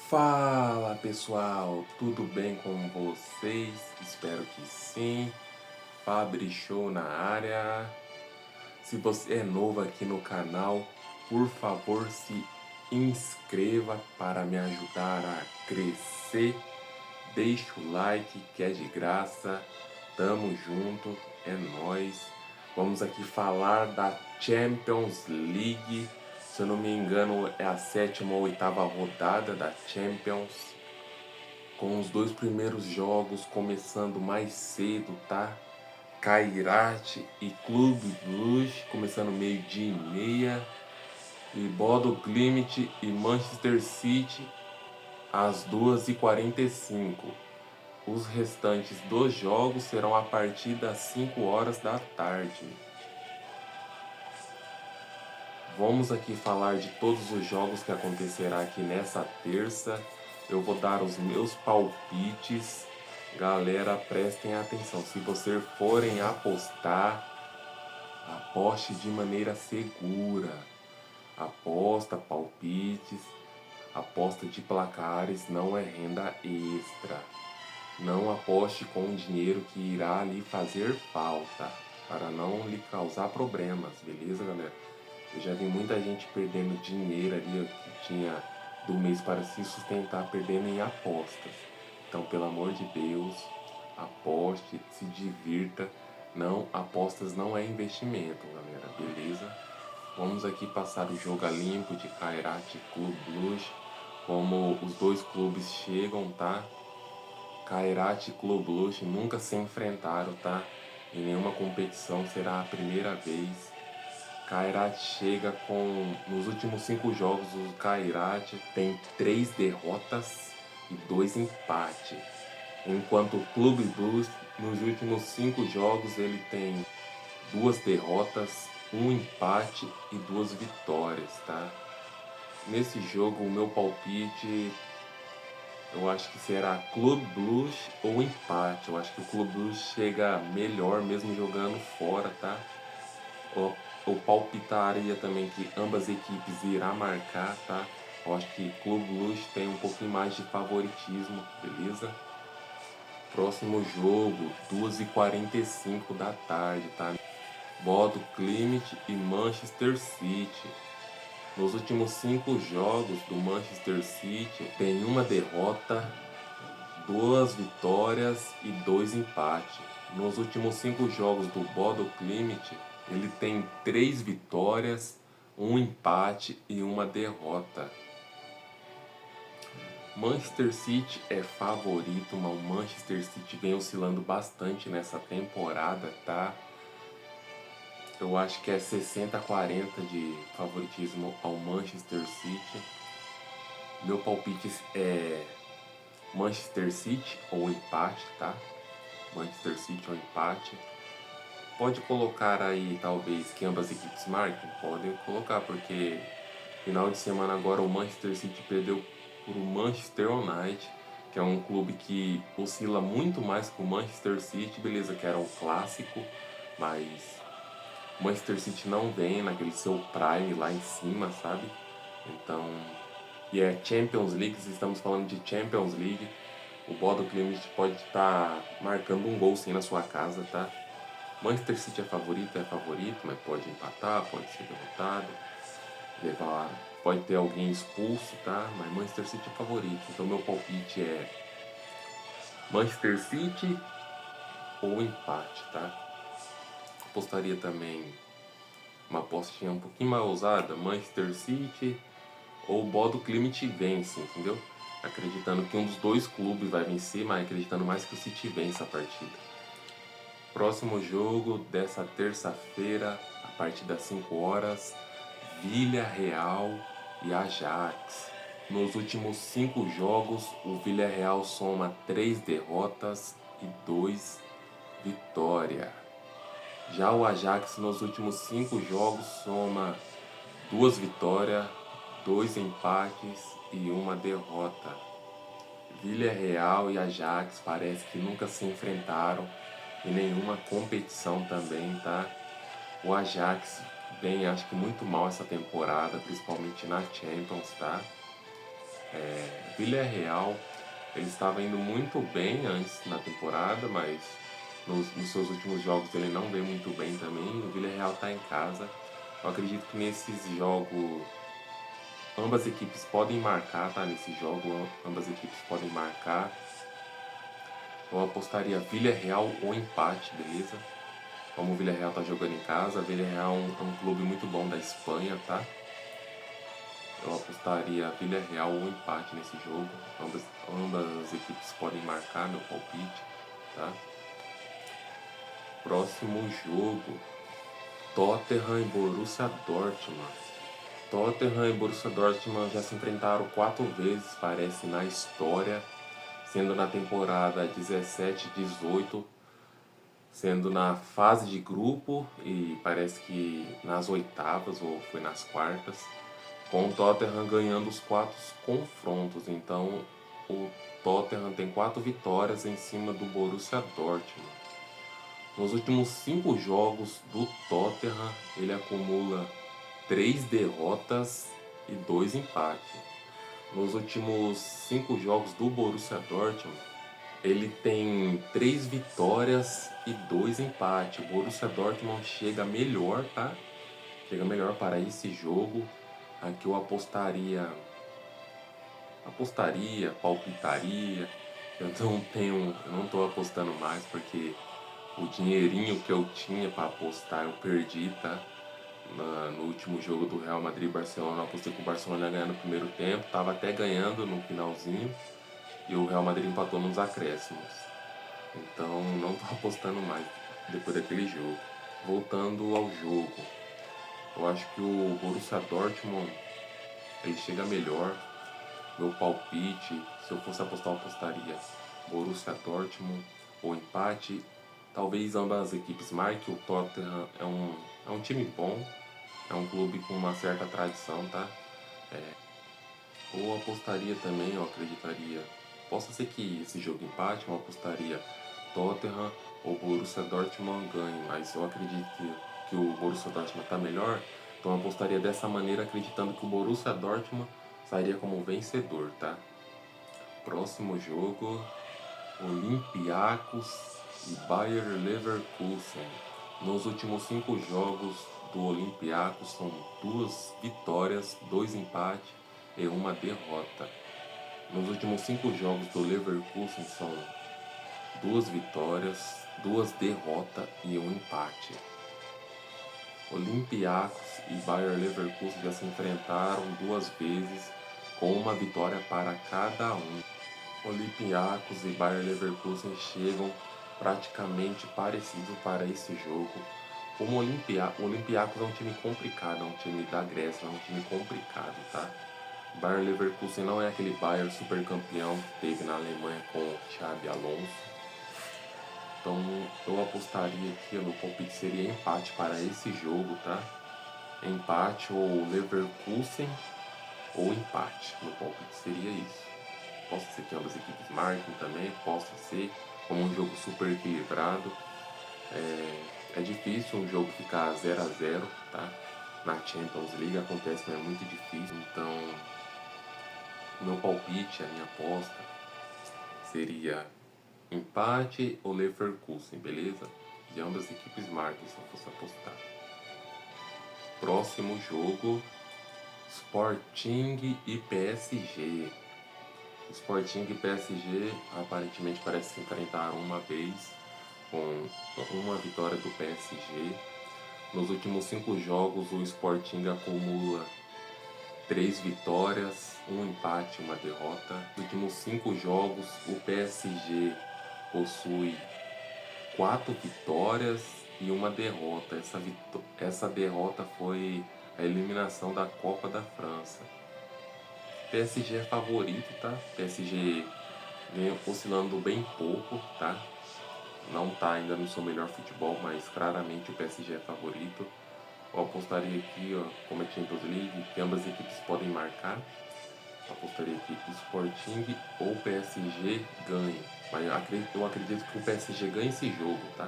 Fala pessoal, tudo bem com vocês? Espero que sim. Fabri Show na área. Se você é novo aqui no canal, por favor se inscreva para me ajudar a crescer. Deixa o like que é de graça. Tamo junto, é nóis. Vamos aqui falar da Champions League. Se eu não me engano, é a 7ª ou 8ª rodada da Champions. Com os dois primeiros jogos começando mais cedo, tá? Kairat e Clube Brugge começando meio-dia e meia. E Bodo Glimt e Manchester City às 2h45. Os restantes dos jogos serão a partir das 5 horas da tarde. Vamos aqui falar de todos os jogos que acontecerá aqui nessa terça. Eu vou dar os meus palpites. Galera, prestem atenção. Se vocês forem apostar, aposte de maneira segura. Aposta, palpites, aposta de placares não é renda extra. Não aposte com dinheiro que irá lhe fazer falta, para não lhe causar problemas, beleza, galera? Eu já vi muita gente perdendo dinheiro ali que tinha do mês para se sustentar, perdendo em apostas. Então, pelo amor de Deus, aposte, se divirta. Não, apostas não é investimento, galera, beleza? Vamos aqui passar o jogo a limpo de Kairat e Clube Brugge, como os dois clubes chegam, tá? Kairat e Clube Brugge nunca se enfrentaram, tá? Em nenhuma competição, será a primeira vez. Kairat chega com, nos últimos 5 jogos, o Kairat tem 3 derrotas e 2 empates. Enquanto o Clube Brugge, nos últimos 5 jogos, ele tem 2 derrotas, 1 empate e 2 vitórias, tá? Nesse jogo, o meu palpite, eu acho que será Clube Brugge ou empate. Eu acho que o Clube Brugge chega melhor mesmo jogando fora, tá? Eu palpitaria também que ambas equipes irá marcar, tá? Eu acho que Clube Brugge tem um pouquinho mais de favoritismo, beleza? Próximo jogo, 2h45 da tarde, tá? Bodo Glimt e Manchester City. Nos últimos 5 jogos do Manchester City, tem uma derrota, 2 vitórias e 2 empates. Nos últimos 5 jogos do Bodo Glimt, ele tem 3 vitórias, 1 empate e 1 derrota. Manchester City é favorito, mas o Manchester City vem oscilando bastante nessa temporada, tá? Eu acho que é 60-40 de favoritismo ao Manchester City. Meu palpite é Manchester City ou empate, tá? Manchester City ou empate. Pode colocar aí, talvez, que ambas equipes marquem? Podem colocar, porque final de semana agora o Manchester City perdeu para o Manchester United, que é um clube que oscila muito mais que o Manchester City, beleza, que era um clássico, mas o Manchester City não vem naquele seu prime lá em cima, sabe? Então, e é Champions League, se estamos falando de Champions League, o Bodo Glimt pode estar marcando um gol sim na sua casa, tá? Manchester City é favorito, mas pode empatar, pode ser derrotado, levar, pode ter alguém expulso, tá? Mas Manchester City é favorito. Então meu palpite é Manchester City ou empate, tá? Apostaria também uma apostinha um pouquinho mais ousada, Manchester City ou Bodo Glimt vence, entendeu? Acreditando que um dos dois clubes vai vencer, mas acreditando mais que o City vence a partida. Próximo jogo dessa terça-feira, a partir das 5 horas, Villarreal e Ajax. Nos últimos 5 jogos, o Villarreal soma 3 derrotas e 2 vitórias. Já o Ajax, nos últimos 5 jogos, soma 2 vitórias, 2 empates e 1 derrota. Villarreal e Ajax parece que nunca se enfrentaram em nenhuma competição também, tá? O Ajax vem, acho que muito mal essa temporada, principalmente na Champions, tá? Villarreal, ele estava indo muito bem antes na temporada, mas nos seus últimos jogos ele não vem muito bem também. O Villarreal está em casa. Eu acredito que nesses jogos ambas equipes podem marcar, tá? Nesse jogo ambas equipes podem marcar. Eu apostaria Villarreal ou empate, beleza? Como o Villarreal tá jogando em casa, o Villarreal é um clube muito bom da Espanha, tá? Eu apostaria Villarreal ou empate nesse jogo. Ambas equipes podem marcar, meu palpite, tá? Próximo jogo, Tottenham e Borussia Dortmund. Tottenham e Borussia Dortmund já se enfrentaram 4 vezes, parece, na história, sendo na temporada 17-18, sendo na fase de grupo e parece que nas oitavas ou foi nas quartas, com o Tottenham ganhando os 4 confrontos. Então o Tottenham tem 4 vitórias em cima do Borussia Dortmund. Nos últimos 5 jogos do Tottenham, ele acumula 3 derrotas e 2 empates. Nos últimos 5 jogos do Borussia Dortmund, ele tem 3 vitórias e 2 empates. O Borussia Dortmund chega melhor, tá? Chega melhor para esse jogo. Aqui eu apostaria, palpitaria. Eu não tô apostando mais porque o dinheirinho que eu tinha para apostar eu perdi, tá? No último jogo do Real Madrid e Barcelona, eu apostei que o Barcelona ia ganhar no primeiro tempo, tava até ganhando no finalzinho e o Real Madrid empatou nos acréscimos. Então não tô apostando mais depois daquele jogo. Voltando ao jogo, eu acho que o Borussia Dortmund ele chega melhor. Meu palpite, se eu fosse apostar, eu apostaria Borussia Dortmund ou empate. Talvez ambas as equipes marquem. O Tottenham é um time bom, é um clube com uma certa tradição, tá? Ou apostaria também, eu acreditaria. Possa ser que esse jogo empate, eu apostaria Tottenham ou Borussia Dortmund ganhe, mas eu acredito que o Borussia Dortmund está melhor, então eu apostaria dessa maneira, acreditando que o Borussia Dortmund sairia como vencedor, tá? Próximo jogo, Olympiacos e Bayer Leverkusen. Nos últimos 5 jogos do Olympiacos são 2 vitórias, 2 empates e 1 derrota. Nos últimos 5 jogos do Leverkusen são 2 vitórias, 2 derrotas e 1 empate. Olympiacos e Bayer Leverkusen já se enfrentaram 2 vezes com 1 vitória para cada um. Olympiacos e Bayer Leverkusen chegam praticamente parecidos para esse jogo. Como o Olympiacos é um time complicado, é um time da Grécia, é um time complicado, tá? Bayer Leverkusen não é aquele Bayer super campeão que teve na Alemanha com o Xabi Alonso. Então eu apostaria aqui, meu palpite seria empate para esse jogo, tá? Empate ou Leverkusen ou empate. Meu palpite seria isso. Possa ser que ambas equipes marquem também, possa ser como um jogo super equilibrado. É difícil um jogo ficar 0 a 0, tá? Na Champions League acontece, mas é muito difícil. Então, meu palpite, a minha aposta seria empate ou Leverkusen, beleza? E ambas as equipes marquem se eu fosse apostar. Próximo jogo, Sporting e PSG. Sporting e PSG aparentemente parece se enfrentaram uma vez, com uma vitória do PSG. Nos últimos 5 jogos, o Sporting acumula 3 vitórias, 1 empate e 1 derrota. Nos últimos 5 jogos, o PSG possui 4 vitórias e 1 derrota. Essa derrota foi a eliminação da Copa da França. PSG é favorito, tá? PSG vem oscilando bem pouco, tá? Não tá ainda no seu melhor futebol, mas claramente o PSG é favorito. Eu apostaria aqui, ó, como é Champions League, que ambas as equipes podem marcar. Eu apostaria aqui que o Sporting ou o PSG ganhe. Mas eu acredito que o PSG ganhe esse jogo, tá?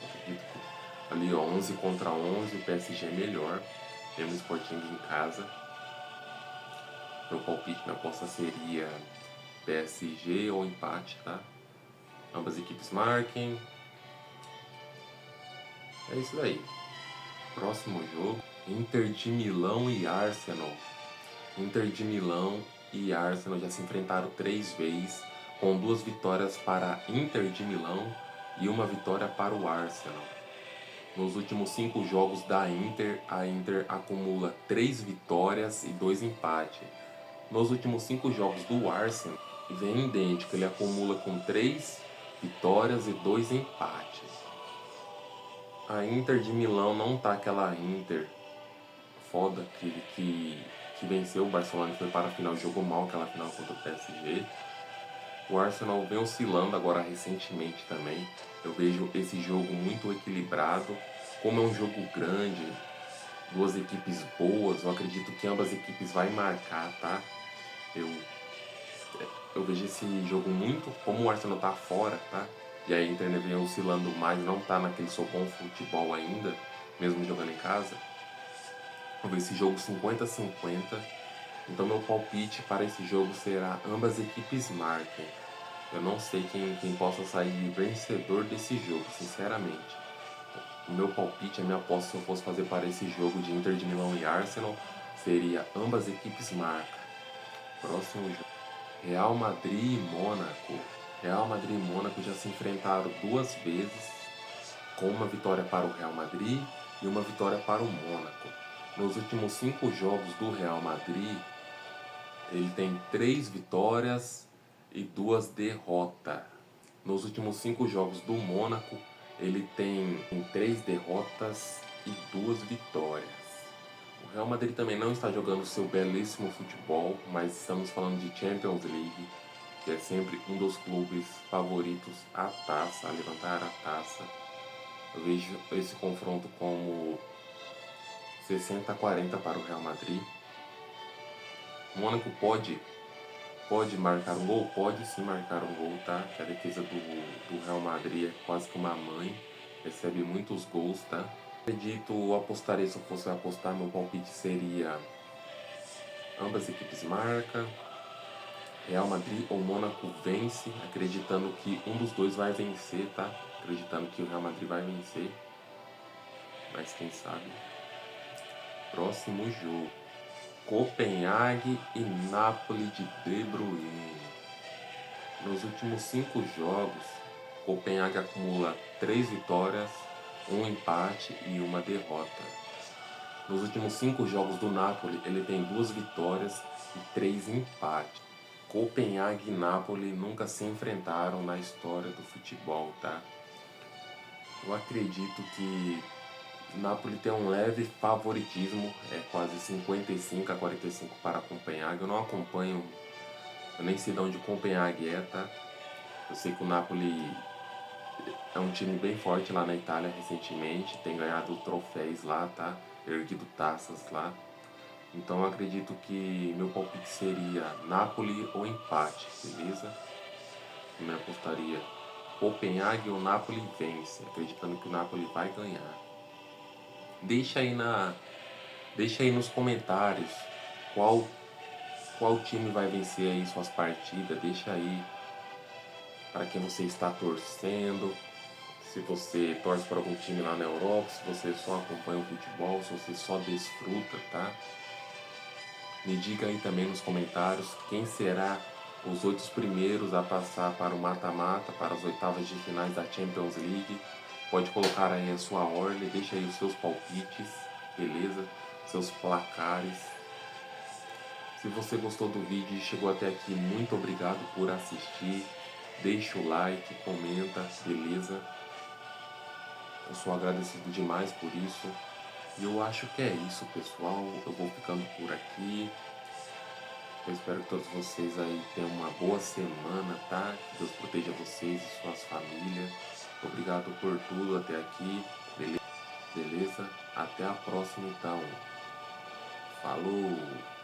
Eu acredito que ali, ó, 11 contra 11, o PSG é melhor. Temos o Sporting em casa. Meu palpite, minha aposta seria PSG ou empate, tá? Ambas equipes marquem. É isso daí. Próximo jogo, Inter de Milão e Arsenal. Inter de Milão e Arsenal já se enfrentaram 3 vezes, com 2 vitórias para Inter de Milão e 1 vitória para o Arsenal. Nos últimos 5 jogos da Inter, a Inter acumula 3 vitórias e 2 empates. Nos últimos 5 jogos do Arsenal, vem idêntico, ele acumula com 3 vitórias e 2 empates. A Inter de Milão não tá aquela Inter foda que venceu o Barcelona e foi para a final e jogou mal aquela final contra o PSG. O Arsenal vem oscilando agora recentemente também. Eu vejo esse jogo muito equilibrado. Como é um jogo grande, 2 equipes boas, eu acredito que ambas equipes vai marcar, tá? Eu vejo esse jogo muito, como o Arsenal tá fora, tá? E a Inter vem oscilando mais, não tá naquele seu bom futebol ainda, mesmo jogando em casa. Eu vejo esse jogo 50-50. Então meu palpite para esse jogo será ambas equipes marquem. Eu não sei quem possa sair vencedor desse jogo, sinceramente. O meu palpite, a minha aposta, se eu fosse fazer para esse jogo de Inter de Milão e Arsenal, seria ambas equipes marcam. Próximo jogo, Real Madrid e Mônaco. Real Madrid e Mônaco já se enfrentaram 2 vezes, com 1 vitória para o Real Madrid e 1 vitória para o Mônaco. Nos últimos 5 jogos do Real Madrid, ele tem 3 vitórias e 2 derrotas. Nos últimos 5 jogos do Mônaco, ele tem 3 derrotas e 2 vitórias. O Real Madrid também não está jogando seu belíssimo futebol, mas estamos falando de Champions League, que é sempre um dos clubes favoritos à taça, a levantar a taça. Eu vejo esse confronto como 60-40 para o Real Madrid. O Mônaco pode marcar um gol? Pode sim marcar um gol, tá? Que a defesa do Real Madrid é quase que uma mãe, recebe muitos gols, tá? Acredito, apostaria, se eu fosse apostar, meu palpite seria ambas equipes marcam, Real Madrid ou Mônaco vence, acreditando que um dos dois vai vencer, tá? Acreditando que o Real Madrid vai vencer, mas quem sabe. Próximo jogo, Copenhague e Napoli de Bruyne. Nos últimos 5 jogos, Copenhague acumula 3 vitórias, 1 empate e 1 derrota. Nos últimos 5 jogos do Napoli, ele tem 2 vitórias e 3 empates. Copenhague e Napoli nunca se enfrentaram na história do futebol, tá? Eu acredito que Napoli tem um leve favoritismo, é quase 55-45 para Copenhague. Eu não acompanho, eu nem sei de onde Copenhague é, tá? Eu sei que o Napoli é um time bem forte lá na Itália recentemente, tem ganhado troféus lá, tá? Erguido taças lá. Então eu acredito que meu palpite seria Napoli ou empate, beleza? Eu me apostaria Copenhague ou Napoli vence, acreditando que o Napoli vai ganhar. Deixa aí nos comentários qual time vai vencer aí suas partidas, deixa aí para quem você está torcendo, se você torce para algum time lá na Europa, se você só acompanha o futebol, se você só desfruta, tá? Me diga aí também nos comentários quem será os 8 primeiros a passar para o mata-mata, para as oitavas de finais da Champions League. Pode colocar aí a sua ordem, deixa aí os seus palpites, beleza? Seus placares. Se você gostou do vídeo e chegou até aqui, muito obrigado por assistir. Deixa o like, comenta, beleza? Eu sou agradecido demais por isso. E eu acho que é isso, pessoal. Eu vou ficando por aqui. Eu espero que todos vocês aí tenham uma boa semana, tá? Que Deus proteja vocês e suas famílias. Obrigado por tudo até aqui. Beleza? Até a próxima, então. Falou!